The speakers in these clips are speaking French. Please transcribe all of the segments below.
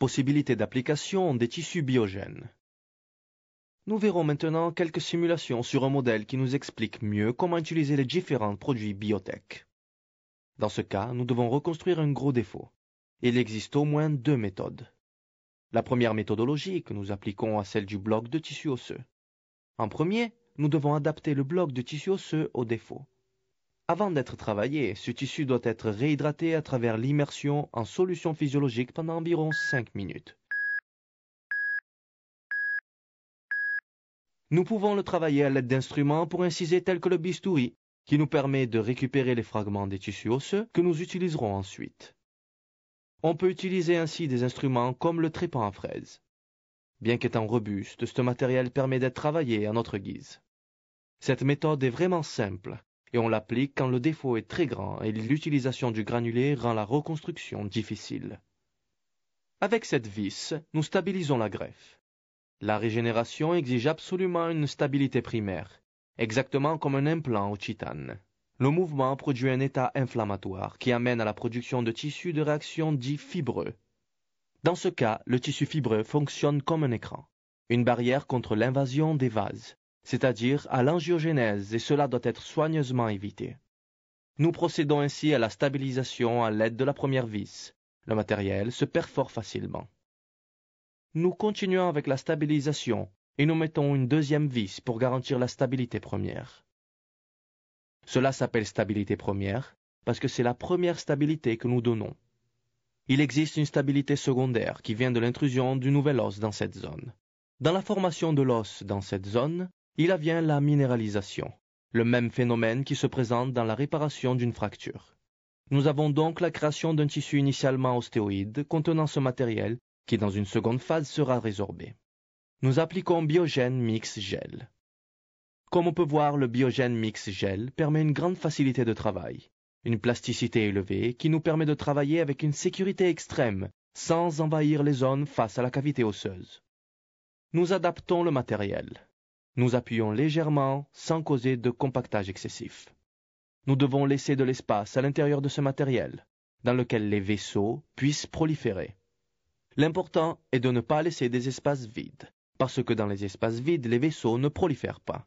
possibilités d'application des tissus biogènes. Nous verrons maintenant quelques simulations sur un modèle qui nous explique mieux comment utiliser les différents produits biotech. Dans ce cas, nous devons reconstruire un gros défaut. Il existe au moins deux méthodes. La première méthodologie que nous appliquons à celle du bloc de tissu osseux. En premier, nous devons adapter le bloc de tissu osseux au défaut. Avant d'être travaillé, ce tissu doit être réhydraté à travers l'immersion en solution physiologique pendant environ 5 minutes. Nous pouvons le travailler à l'aide d'instruments pour inciser tels que le bistouri, qui nous permet de récupérer les fragments des tissus osseux que nous utiliserons ensuite. On peut utiliser ainsi des instruments comme le trépan à fraise. Bien qu'étant robuste, ce matériel permet d'être travaillé à notre guise. Cette méthode est vraiment simple et on l'applique quand le défaut est très grand et l'utilisation du granulé rend la reconstruction difficile. Avec cette vis, nous stabilisons la greffe. La régénération exige absolument une stabilité primaire, exactement comme un implant au titane. Le mouvement produit un état inflammatoire qui amène à la production de tissus de réaction dits fibreux. Dans ce cas, le tissu fibreux fonctionne comme un écran, une barrière contre l'invasion des vases, c'est-à-dire à l'angiogénèse, et cela doit être soigneusement évité. Nous procédons ainsi à la stabilisation à l'aide de la première vis. Le matériel se perfore facilement. Nous continuons avec la stabilisation et nous mettons une deuxième vis pour garantir la stabilité première. Cela s'appelle stabilité première parce que c'est la première stabilité que nous donnons. Il existe une stabilité secondaire qui vient de l'intrusion du nouvel os dans cette zone. Dans la formation de l'os dans cette zone, il advient la minéralisation, le même phénomène qui se présente dans la réparation d'une fracture. Nous avons donc la création d'un tissu initialement ostéoïde contenant ce matériel qui dans une seconde phase sera résorbé. Nous appliquons Biogène Mix Gel. Comme on peut voir, le Biogène Mix Gel permet une grande facilité de travail, une plasticité élevée qui nous permet de travailler avec une sécurité extrême, sans envahir les zones face à la cavité osseuse. Nous adaptons le matériel. Nous appuyons légèrement sans causer de compactage excessif. Nous devons laisser de l'espace à l'intérieur de ce matériel, dans lequel les vaisseaux puissent proliférer. L'important est de ne pas laisser des espaces vides, parce que dans les espaces vides, les vaisseaux ne prolifèrent pas.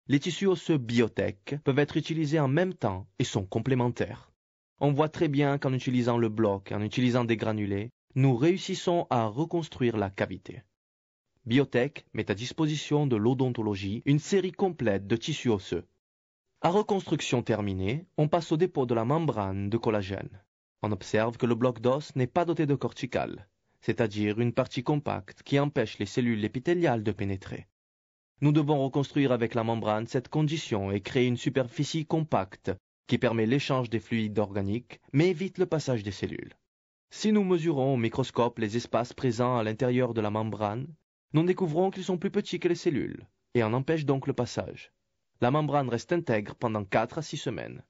Les tissus osseux biotech peuvent être utilisés en même temps et sont complémentaires. On voit très bien qu'en utilisant le bloc et en utilisant des granulés, nous réussissons à reconstruire la cavité. Biotech met à disposition de l'odontologie une série complète de tissus osseux. À reconstruction terminée, on passe au dépôt de la membrane de collagène. On observe que le bloc d'os n'est pas doté de corticale, c'est-à-dire une partie compacte qui empêche les cellules épithéliales de pénétrer. Nous devons reconstruire avec la membrane cette condition et créer une superficie compacte qui permet l'échange des fluides organiques mais évite le passage des cellules. Si nous mesurons au microscope les espaces présents à l'intérieur de la membrane, nous découvrons qu'ils sont plus petits que les cellules et en empêchent donc le passage. La membrane reste intègre pendant 4 à 6 semaines.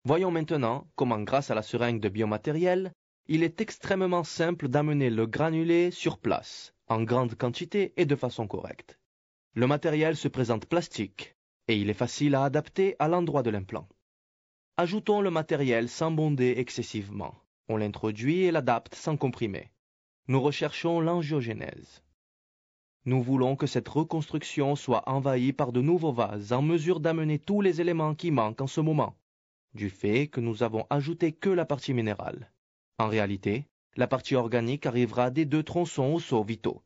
Voyons maintenant comment, grâce à la seringue de biomatériel, il est extrêmement simple d'amener le granulé sur place, en grande quantité et de façon correcte. Le matériel se présente plastique et il est facile à adapter à l'endroit de l'implant. Ajoutons le matériel sans bonder excessivement. On l'introduit et l'adapte sans comprimer. Nous recherchons l'angiogénèse. Nous voulons que cette reconstruction soit envahie par de nouveaux vases en mesure d'amener tous les éléments qui manquent en ce moment, du fait que nous avons ajouté que la partie minérale. En réalité, la partie organique arrivera des 2 tronçons osseux vitaux,